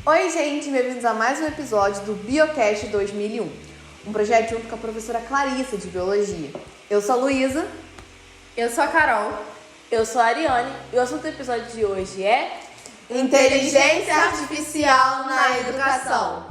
Oi, gente, bem-vindos a mais um episódio do Biocast 2001, um projeto junto com a professora Clarissa de Biologia. Eu sou a Luísa. Eu sou a Carol. Eu sou a Ariane e o assunto do episódio de hoje é Inteligência Artificial na Educação.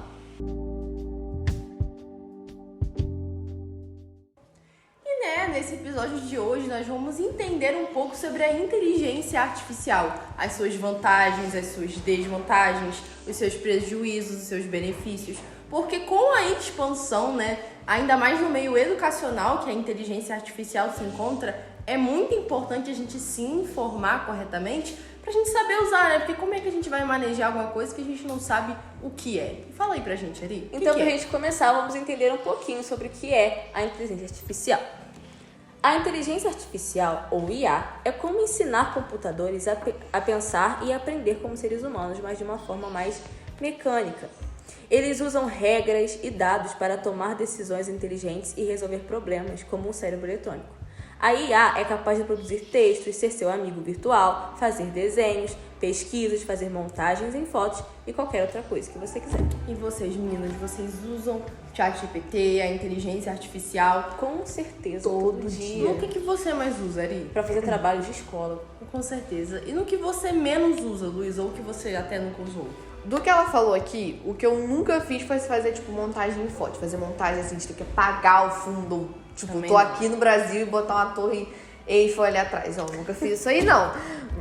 Nesse episódio de hoje nós vamos entender um pouco sobre a inteligência artificial, as suas vantagens, as suas desvantagens, os seus prejuízos, os seus benefícios, porque com a expansão, ainda mais no meio educacional que a inteligência artificial se encontra, é muito importante a gente se informar corretamente pra gente saber usar, Porque como é que a gente vai manejar alguma coisa que a gente não sabe o que é? Fala aí pra gente, Ari. Então, pra gente começar, vamos entender um pouquinho sobre o que é a inteligência artificial. A inteligência artificial, ou IA, é como ensinar computadores a pensar e aprender como seres humanos, mas de uma forma mais mecânica. Eles usam regras e dados para tomar decisões inteligentes e resolver problemas, como um cérebro eletrônico. A IA é capaz de produzir textos, ser seu amigo virtual, fazer desenhos, pesquisas, fazer montagens em fotos e qualquer outra coisa que você quiser. E vocês, meninas, vocês usam ChatGPT, a inteligência artificial? Com certeza, todo dia. No que você mais usa, Ari? Para fazer trabalhos de escola. Com certeza. E no que você menos usa, Luiz, ou que você até nunca usou? Do que ela falou aqui, o que eu nunca fiz foi fazer, montagem em foto. Fazer montagem, assim, de ter que apagar o fundo. Tô aqui no Brasil e botar uma torre Eiffel ali atrás. Eu nunca fiz isso aí, não.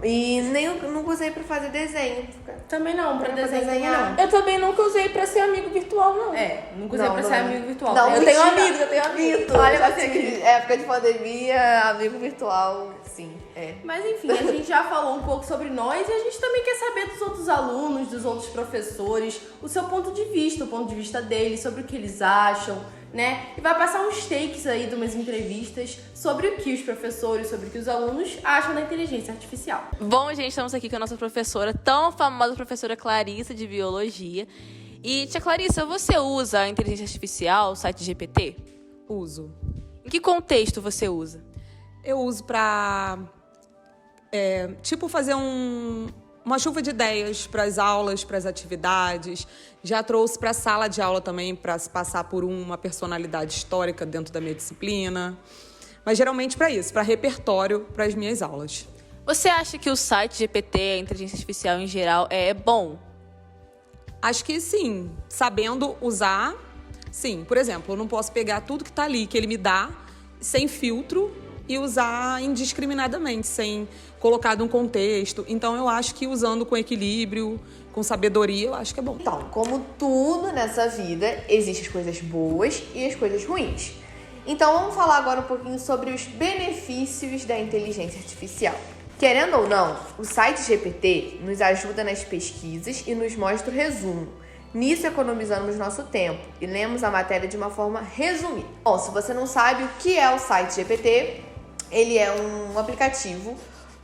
E nem nunca usei pra fazer desenho. Também não, pra desenhar. Eu também nunca usei pra ser amigo virtual, não. Nunca usei pra ser amigo virtual. Não, eu tenho amigo. Olha, você aqui, época de pandemia, amigo virtual, sim, é. Mas enfim, a gente já falou um pouco sobre nós e a gente também quer saber dos outros alunos, dos outros professores, o seu ponto de vista, o ponto de vista deles, sobre o que eles acham, E vai passar uns takes aí de umas entrevistas sobre o que os professores, sobre o que os alunos acham da inteligência artificial. Bom, gente, estamos aqui com a nossa professora, tão famosa professora Clarissa de Biologia. E, tia Clarissa, você usa a inteligência artificial, o site GPT? Uso. Em que contexto você usa? Eu uso para, fazer uma chuva de ideias para as aulas, para as atividades. Já trouxe para a sala de aula também para se passar por uma personalidade histórica dentro da minha disciplina. Mas geralmente para isso, para repertório para as minhas aulas. Você acha que o site GPT, a inteligência artificial em geral, é bom? Acho que sim. Sabendo usar, sim. Por exemplo, eu não posso pegar tudo que está ali, que ele me dá, sem filtro, e usar indiscriminadamente, sem colocar num contexto. Então, eu acho que usando com equilíbrio, com sabedoria, eu acho que é bom. Então, como tudo nessa vida, existem as coisas boas e as coisas ruins. Então, vamos falar agora um pouquinho sobre os benefícios da inteligência artificial. Querendo ou não, o site GPT nos ajuda nas pesquisas e nos mostra o resumo. Nisso, economizamos nosso tempo e lemos a matéria de uma forma resumida. Bom, se você não sabe o que é o site GPT, ele é um aplicativo,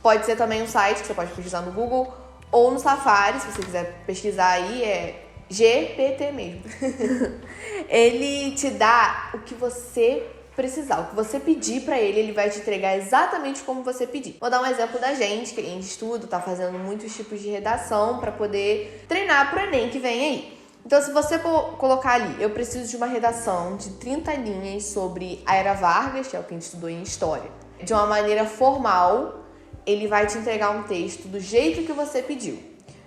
pode ser também um site que você pode pesquisar no Google ou no Safari, se você quiser pesquisar aí, é GPT mesmo. Ele te dá o que você precisar, o que você pedir pra ele, ele vai te entregar exatamente como você pedir. Vou dar um exemplo da gente, que a gente estuda, tá fazendo muitos tipos de redação para poder treinar pro Enem que vem aí. Então, se você colocar ali, eu preciso de uma redação de 30 linhas sobre a Era Vargas, que é o que a gente estudou em História, de uma maneira formal, ele vai te entregar um texto do jeito que você pediu.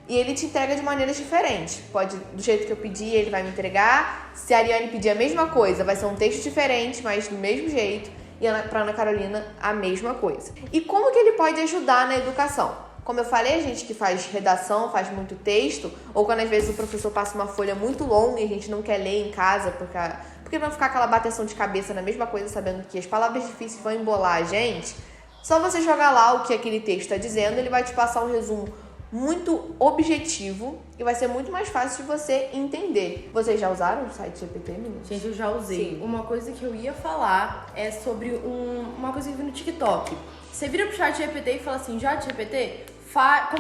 E ele te entrega de maneiras diferentes. Pode, do jeito que eu pedi, ele vai me entregar. Se a Ariane pedir a mesma coisa, vai ser um texto diferente, mas do mesmo jeito. E para Ana Carolina, a mesma coisa. E como que ele pode ajudar na educação? Como eu falei, a gente que faz redação, faz muito texto, ou quando às vezes o professor passa uma folha muito longa e a gente não quer ler em casa, porque não ficar aquela bateção de cabeça na mesma coisa, sabendo que as palavras difíceis vão embolar a gente, só você jogar lá o que aquele texto está dizendo, ele vai te passar um resumo muito objetivo e vai ser muito mais fácil de você entender. Vocês já usaram o site GPT, meninas? Gente, eu já usei. Sim. Uma coisa que eu ia falar é sobre uma coisa que eu vi no TikTok. Você vira pro chat GPT e fala assim, chat GPT,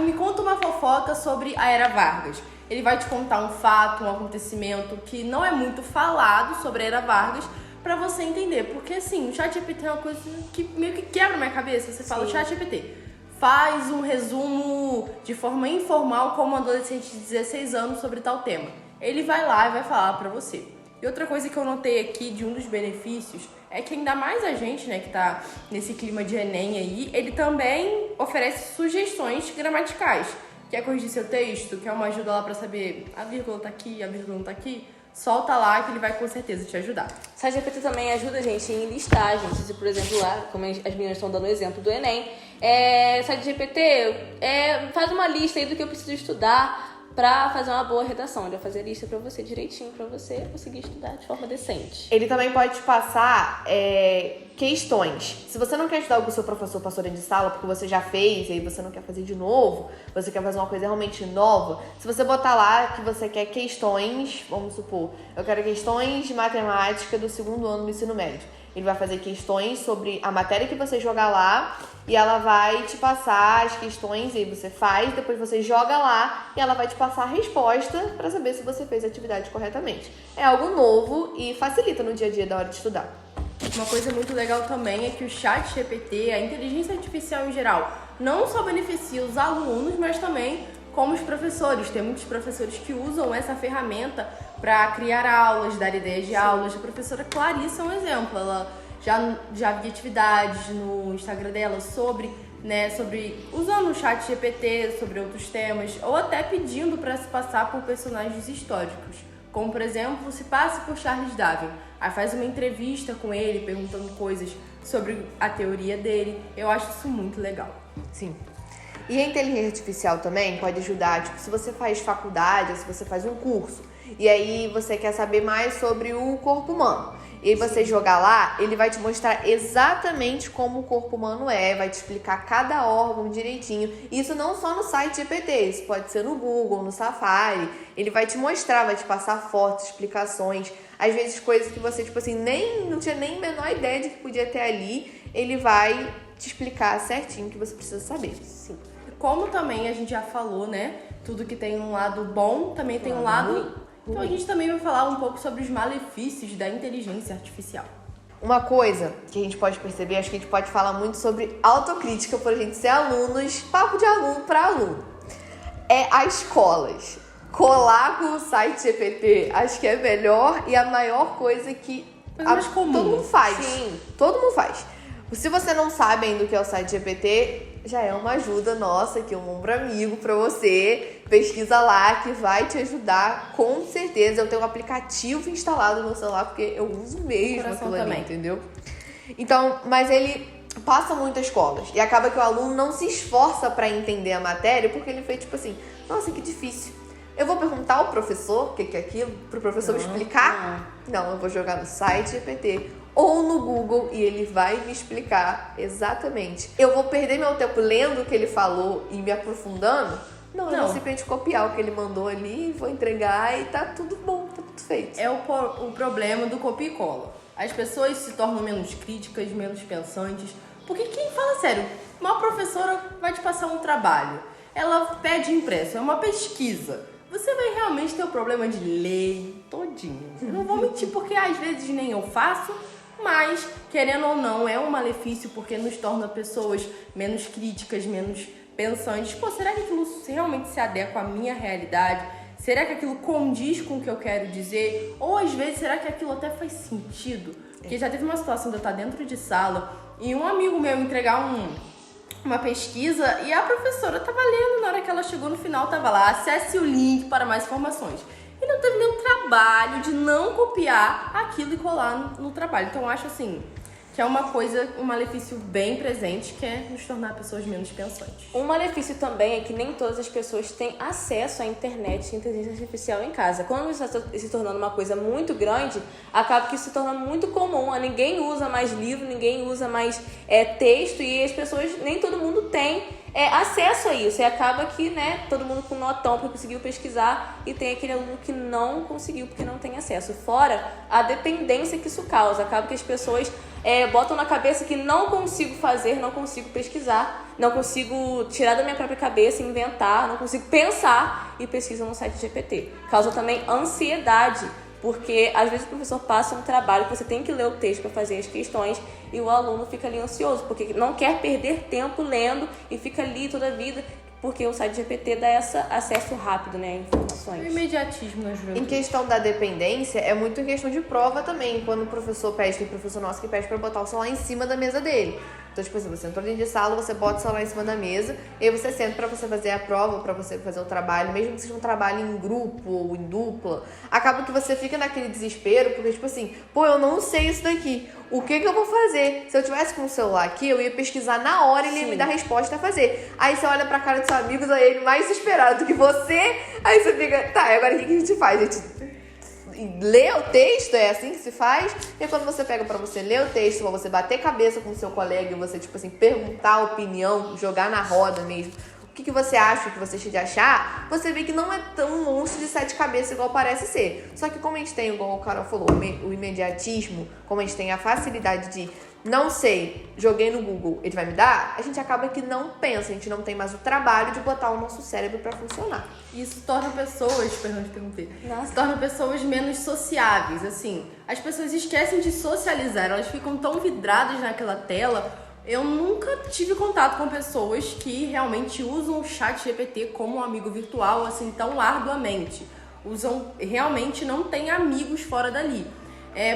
me conta uma fofoca sobre a Era Vargas. Ele vai te contar um fato, um acontecimento que não é muito falado sobre a Era Vargas, pra você entender. Porque assim, o chat GPT é uma coisa que meio que quebra a minha cabeça. Você fala, chat GPT, faz um resumo de forma informal como um adolescente de 16 anos sobre tal tema. Ele vai lá e vai falar pra você. E outra coisa que eu notei aqui de um dos benefícios é que ainda mais a gente, né, que tá nesse clima de Enem aí, ele também oferece sugestões gramaticais. Quer corrigir seu texto? Quer uma ajuda lá pra saber a vírgula tá aqui, a vírgula não tá aqui? Solta lá que ele vai com certeza te ajudar. O ChatGPT também ajuda a gente em listagens. Se, por exemplo, lá, como as meninas estão dando o exemplo do Enem, ChatGPT, faz uma lista aí do que eu preciso estudar pra fazer uma boa redação. Ele vai fazer a lista pra você direitinho, pra você conseguir estudar de forma decente. Ele também pode te passar questões. Se você não quer estudar o que o seu professor passou dentro de sala, porque você já fez e aí você não quer fazer de novo, você quer fazer uma coisa realmente nova, se você botar lá que você quer questões, vamos supor, eu quero questões de matemática do 2º ano do ensino médio. Ele vai fazer questões sobre a matéria que você jogar lá e ela vai te passar as questões, e aí você faz, depois você joga lá e ela vai te passar a resposta para saber se você fez a atividade corretamente. É algo novo e facilita no dia a dia da hora de estudar. Uma coisa muito legal também é que o ChatGPT, a inteligência artificial em geral, não só beneficia os alunos, mas também como os professores. Tem muitos professores que usam essa ferramenta para criar aulas, dar ideias de aulas. A professora Clarissa é um exemplo. Ela já vi atividades no Instagram dela sobre usando o ChatGPT, sobre outros temas, ou até pedindo para se passar por personagens históricos. Como, por exemplo, se passe por Charles Darwin. Aí faz uma entrevista com ele, perguntando coisas sobre a teoria dele. Eu acho isso muito legal. Sim. E a inteligência artificial também pode ajudar, tipo, se você faz faculdade, se você faz um curso, e aí você quer saber mais sobre o corpo humano. E aí você jogar lá, ele vai te mostrar exatamente como o corpo humano vai te explicar cada órgão direitinho. Isso não só no site GPT, isso pode ser no Google, no Safari. Ele vai te mostrar, vai te passar fotos, explicações. Às vezes coisas que você, tipo assim, não tinha nem a menor ideia de que podia ter ali, ele vai te explicar certinho o que você precisa saber. Sim. Como também a gente já falou, né? Tudo que tem um lado bom, também tem um lado ruim. Então a gente também vai falar um pouco sobre os malefícios da inteligência artificial. Uma coisa que a gente pode perceber, acho que a gente pode falar muito sobre autocrítica por a gente ser alunos, papo de aluno para aluno. É as escolas. Colar com o site GPT, acho que é a melhor e a maior coisa que mais comum. Todo mundo faz. Sim. Todo mundo faz. Se você não sabe ainda o que é o site GPT, já é uma ajuda nossa, aqui um ombro amigo pra você. Pesquisa lá que vai te ajudar, com certeza. Eu tenho um aplicativo instalado no meu celular, porque eu uso mesmo aquilo ali, entendeu? Então, mas ele passa muitas escolas e acaba que o aluno não se esforça pra entender a matéria, porque ele fez tipo assim, nossa, que difícil. Eu vou perguntar ao professor o que é aquilo, pro professor me explicar? Não, eu vou jogar no site GPT ou no Google e ele vai me explicar exatamente. Eu vou perder meu tempo lendo o que ele falou e me aprofundando? Não, eu vou simplesmente copiar o que ele mandou ali, vou entregar e tá tudo bom, tá tudo feito. É o problema do copia e cola. As pessoas se tornam menos críticas, menos pensantes. Porque quem fala sério, uma professora vai te passar um trabalho, ela pede impresso, é uma pesquisa. Você vai realmente ter o problema de ler todinho. Eu não vou mentir porque às vezes nem eu faço, mas, querendo ou não, é um malefício porque nos torna pessoas menos críticas, menos pensantes. Pô, será que aquilo realmente se adequa à minha realidade? Será que aquilo condiz com o que eu quero dizer? Ou, às vezes, será que aquilo até faz sentido? Porque já teve uma situação de eu estar dentro de sala e um amigo meu entregar uma pesquisa e a professora estava lendo, na hora que ela chegou no final, estava lá, acesse o link para mais informações. E não teve nenhum trabalho de não copiar aquilo e colar no trabalho. Então, eu acho assim, que é um malefício bem presente, que é nos tornar pessoas menos pensantes. Um malefício também é que nem todas as pessoas têm acesso à internet e inteligência artificial em casa. Quando isso está se tornando uma coisa muito grande, acaba que isso se torna muito comum. Ninguém usa mais livro, ninguém usa mais texto e as pessoas, nem todo mundo tem acesso a isso. E acaba que, né, todo mundo com notão porque conseguiu pesquisar e tem aquele aluno que não conseguiu porque não tem acesso. Fora a dependência que isso causa. Acaba que as pessoas botam na cabeça que não consigo fazer, não consigo pesquisar, não consigo tirar da minha própria cabeça, inventar, não consigo pensar e pesquisam no site GPT. Causa também ansiedade, Porque às vezes o professor passa um trabalho que você tem que ler o texto para fazer as questões e o aluno fica ali ansioso, porque não quer perder tempo lendo e fica ali toda a vida, porque o site GPT dá esse acesso rápido, né, a informações. O imediatismo na Em juventude. questão da dependência, é muito em questão de prova também. Quando o professor pede, tem professor nosso que pede pra botar o celular em cima da mesa dele. Então, tipo assim, você entrou dentro de sala, você bota o celular em cima da mesa, e aí você senta pra você fazer a prova, pra você fazer o trabalho, mesmo que seja um trabalho em grupo ou em dupla, acaba que você fica naquele desespero, porque, tipo assim, pô, eu não sei isso daqui. O que eu vou fazer? Se eu tivesse com o celular aqui, eu ia pesquisar na hora e ele ia me dar a resposta a fazer. Aí você olha pra cara dos seus amigos, aí ele mais desesperado do que você, aí você fica, tá, e agora o que a gente faz? A gente lê o texto, é assim que se faz, e quando você pega pra você ler o texto, pra você bater cabeça com o seu colega e você, tipo assim, perguntar a opinião, jogar na roda mesmo, o que você acha, o que você deixa de achar, você vê que não é tão um monstro de 7 cabeças igual parece ser. Só que como a gente tem, igual o Carol falou, o imediatismo, como a gente tem a facilidade de não sei, joguei no Google, ele vai me dar, a gente acaba que não pensa, a gente não tem mais o trabalho de botar o nosso cérebro pra funcionar. Isso torna pessoas, perdão de interromper, Nossa. torna pessoas menos sociáveis, assim. As pessoas esquecem de socializar, elas ficam tão vidradas naquela tela. Eu nunca tive contato com pessoas que realmente usam o chat GPT como um amigo virtual, assim, tão arduamente. Realmente não tem amigos fora dali.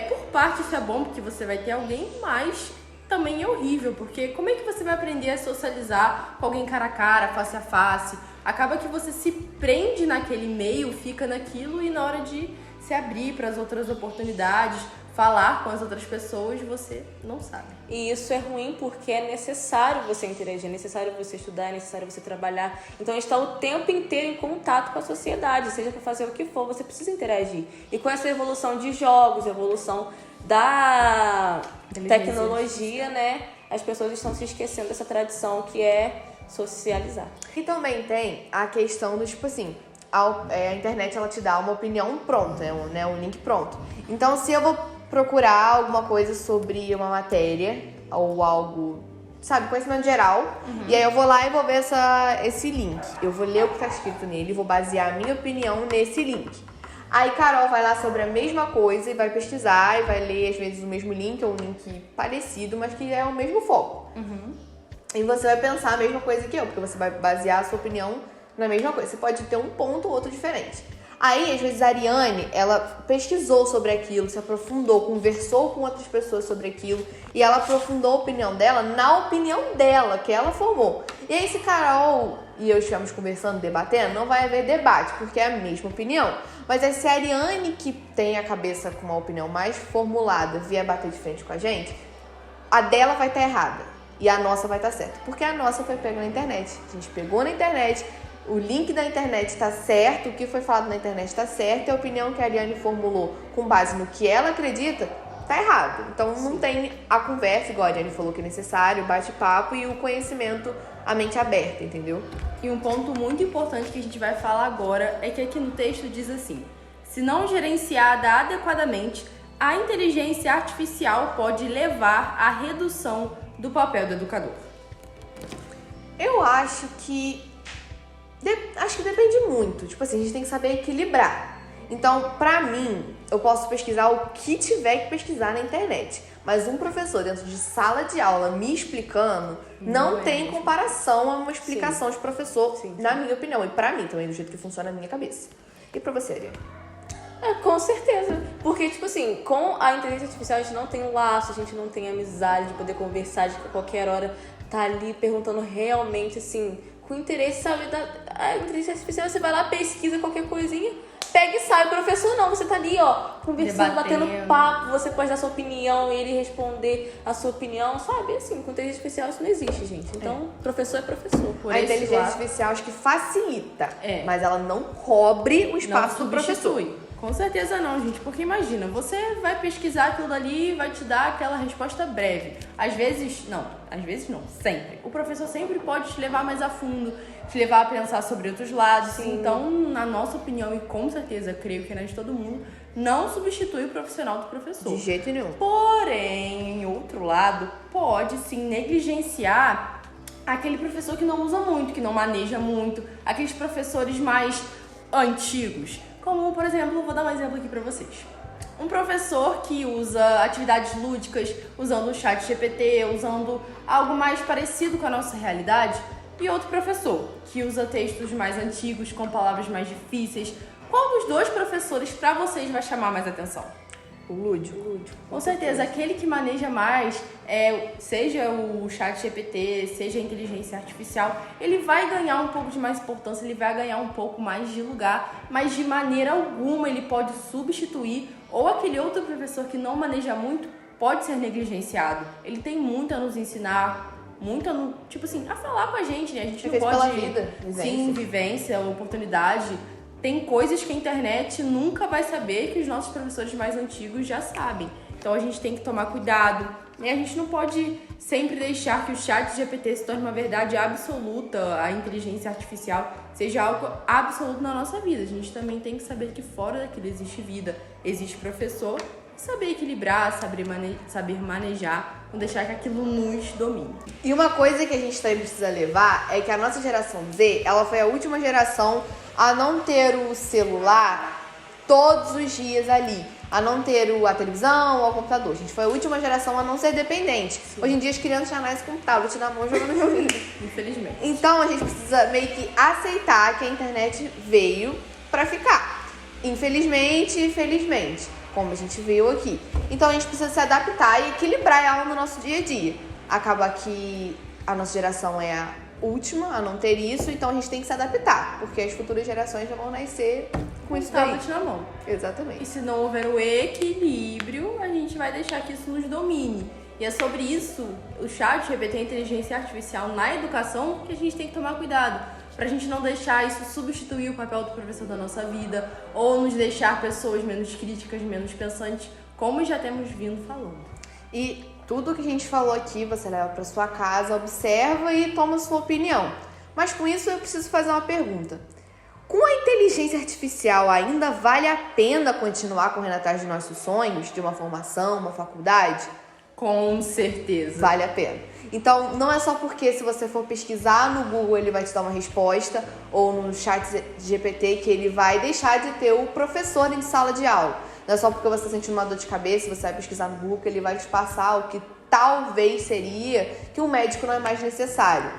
Por parte isso é bom, porque você vai ter alguém, mas também é horrível, porque como é que você vai aprender a socializar com alguém cara a cara, face a face? Acaba que você se prende naquele meio, fica naquilo, e na hora de se abrir para as outras oportunidades, falar com as outras pessoas, você não sabe. E isso é ruim porque é necessário você interagir, é necessário você estudar, é necessário você trabalhar. Então, a gente está o tempo inteiro em contato com a sociedade, seja para fazer o que for, você precisa interagir. E com essa evolução de jogos, evolução da tecnologia, né, as pessoas estão se esquecendo dessa tradição que é socializar. E também tem a questão do, tipo assim, a internet ela te dá uma opinião pronta, um link pronto. Então, se eu vou procurar alguma coisa sobre uma matéria ou algo, sabe, conhecimento geral, e aí eu vou lá e vou ver esse link. Eu vou ler o que tá escrito nele, vou basear a minha opinião nesse link. Aí Carol vai lá sobre a mesma coisa e vai pesquisar e vai ler, às vezes, o mesmo link ou um link parecido, mas que é o mesmo foco. E você vai pensar a mesma coisa que eu, porque você vai basear a sua opinião na mesma coisa. Você pode ter um ponto ou outro diferente. Aí, às vezes, a Ariane, ela pesquisou sobre aquilo, se aprofundou, conversou com outras pessoas sobre aquilo, e ela aprofundou a opinião dela na opinião dela, que ela formou. E aí, se Carol e eu estivermos conversando, debatendo, não vai haver debate, porque é a mesma opinião. Mas aí, se a Ariane, que tem a cabeça com uma opinião mais formulada, vier bater de frente com a gente, a dela vai estar errada e a nossa vai estar certa. Porque a nossa foi pega na internet. A gente pegou na internet, o link da internet está certo, o que foi falado na internet está certo, e a opinião que a Ariane formulou com base no que ela acredita está errado. Então não tem a conversa, igual a Ariane falou que é necessário, o bate-papo e o conhecimento, a mente aberta, entendeu? E um ponto muito importante que a gente vai falar agora é que aqui no texto diz assim: se não gerenciada adequadamente, a inteligência artificial pode levar à redução do papel do educador. Eu acho que depende muito. Tipo assim, a gente tem que saber equilibrar. Então, pra mim, eu posso pesquisar o que tiver que pesquisar na internet. Mas um professor dentro de sala de aula me explicando não tem comparação a uma explicação de professor, na minha opinião. E pra mim também, do jeito que funciona na minha cabeça. E pra você, Ariane? Com certeza. Porque, tipo assim, com a inteligência artificial a gente não tem um laço, a gente não tem amizade de poder conversar, de qualquer hora tá ali perguntando realmente, assim, com interesse, sabe? A inteligência artificial, você vai lá, pesquisa qualquer coisinha, pega e sai. O professor não, você tá ali, ó, conversando, batendo papo, você pode dar sua opinião e ele responder a sua opinião, sabe? Assim, com inteligência artificial isso não existe, gente. Então, professor é professor. A inteligência artificial acho que facilita, mas ela não cobre o espaço do professor. Com certeza não, gente, porque imagina, você vai pesquisar aquilo dali e vai te dar aquela resposta breve. Às vezes não, sempre. O professor sempre pode te levar mais a fundo, te levar a pensar sobre outros lados. Sim. Então, na nossa opinião, e com certeza, creio que na de todo mundo, não substitui o profissional do professor. De jeito nenhum. Porém, em outro lado, pode sim negligenciar aquele professor que não usa muito, que não maneja muito, aqueles professores mais antigos. Como, por exemplo, vou dar um exemplo aqui pra vocês. Um professor que usa atividades lúdicas, usando o chat GPT, usando algo mais parecido com a nossa realidade, e outro professor que usa textos mais antigos, com palavras mais difíceis. Qual dos dois professores para vocês vai chamar mais atenção? O lúdico. Com certeza, aquele que maneja mais, seja o chat GPT, seja a inteligência artificial, ele vai ganhar um pouco de mais importância, ele vai ganhar um pouco mais de lugar, mas de maneira alguma ele pode substituir, ou aquele outro professor que não maneja muito pode ser negligenciado. Ele tem muito a nos ensinar, muito a falar com a gente, né? A gente não pode... pela vida, Sim, vivência, oportunidade. Tem coisas que a internet nunca vai saber que os nossos professores mais antigos já sabem. Então a gente tem que tomar cuidado. E a gente não pode sempre deixar que o chat GPT se torne uma verdade absoluta, a inteligência artificial seja algo absoluto na nossa vida. A gente também tem que saber que fora daquilo existe vida, existe professor, e saber equilibrar, saber manejar, não deixar que aquilo nos domine. E uma coisa que a gente também precisa levar é que a nossa geração Z, ela foi a última geração a não ter o celular todos os dias ali, a não ter a televisão ou o computador. A gente foi a última geração a não ser dependente. Sim. Hoje em dia as crianças já nascem com o tablet na mão jogando joguinho. Infelizmente. Então a gente precisa meio que aceitar que a internet veio pra ficar. Infelizmente e felizmente, como a gente viu aqui. Então a gente precisa se adaptar e equilibrar ela no nosso dia a dia. Acaba que a nossa geração é a última a não ter isso, então a gente tem que se adaptar, porque as futuras gerações já vão nascer com isso daí. Tablet na mão. Exatamente. E se não houver o equilíbrio, a gente vai deixar que isso nos domine. E é sobre isso, o chat GPT, a inteligência artificial na educação, que a gente tem que tomar cuidado. Pra gente não deixar isso substituir o papel do professor da nossa vida, ou nos deixar pessoas menos críticas, menos pensantes, como já temos vindo falando. E tudo que a gente falou aqui, você leva para sua casa, observa e toma sua opinião. Mas com isso eu preciso fazer uma pergunta. Com a inteligência artificial, ainda vale a pena continuar correndo atrás dos nossos sonhos, de uma formação, uma faculdade? Com certeza. Vale a pena. Então, não é só porque se você for pesquisar no Google, ele vai te dar uma resposta, ou no chat GPT, que ele vai deixar de ter o professor em sala de aula. Não é só porque você está sentindo uma dor de cabeça, você vai pesquisar no Google, que ele vai te passar o que talvez seria que um médico não é mais necessário.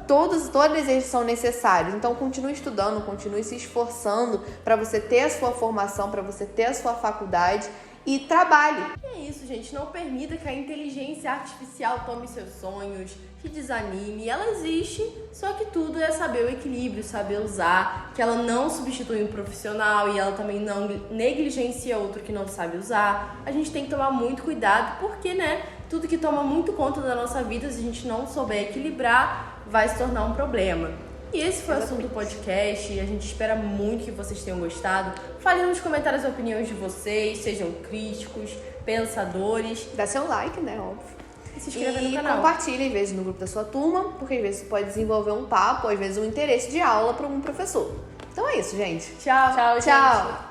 Todos eles são necessários. Então, continue estudando, continue se esforçando para você ter a sua formação, para você ter a sua faculdade e trabalhe. É isso, gente. Não permita que a inteligência artificial tome seus sonhos, te desanime. Ela existe, só que tudo é saber o equilíbrio, saber usar, que ela não substitui um profissional e ela também não negligencia outro que não sabe usar. A gente tem que tomar muito cuidado, porque, tudo que toma muito conta da nossa vida, se a gente não souber equilibrar, vai se tornar um problema. E esse foi o assunto do podcast, a gente espera muito que vocês tenham gostado. Falem nos comentários as opiniões de vocês, sejam críticos, pensadores. Dá seu like, óbvio. E se inscreva no canal. E compartilhe, às vezes, no grupo da sua turma, porque às vezes você pode desenvolver um papo, às vezes um interesse de aula para um professor. Então é isso, gente. Tchau. Tchau, gente. Tchau.